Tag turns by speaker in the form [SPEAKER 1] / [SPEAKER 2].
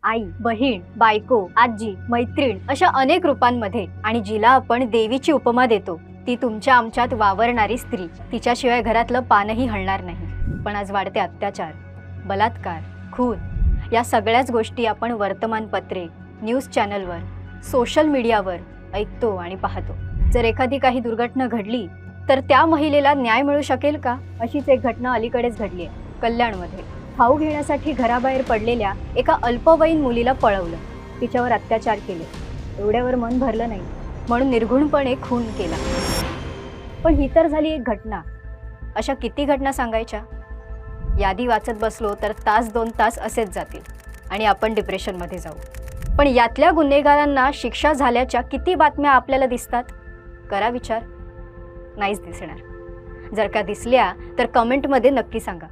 [SPEAKER 1] आई, बहीण, बायको, आजी, मैत्रीण अशा अनेक रूपांमध्ये, आणि जिला आपण देवीची उपमा देतो ती तुमच्या आमच्यात वावरणारी स्त्री. तिच्याशिवाय घरातलं पानही हलणार नाही. पण आज वाढते अत्याचार, बलात्कार, खून या सगळ्याच गोष्टी आपण वर्तमानपत्रे, न्यूज चॅनलवर, सोशल मीडियावर ऐकतो आणि पाहतो. जर एखादी काही दुर्घटना घडली तर त्या महिलेला न्याय मिळू शकेल का? अशीच एक घटना अलीकडेच घडली आहे कल्याणमध्ये. खाऊ घेण्यासाठी घराबाहेर पडलेल्या एका अल्पवयीन मुलीला पळवलं, तिच्यावर अत्याचार केले. एवढ्यावर मन भरलं नाही म्हणून निर्घुणपणे खून केला. पण ही तर झाली एक घटना. अशा किती घटना सांगायच्या? यादी वाचत बसलो तर तास 2 तास असेच जातील आणि आपण डिप्रेशनमध्ये जाऊ. पण यातल्या गुन्हेगारांना शिक्षा झाल्याच्या किती बातम्या आपल्याला दिसतात? करा विचार. नाहीच दिसणार. जर का दिसल्या तर कमेंटमध्ये नक्की सांगा.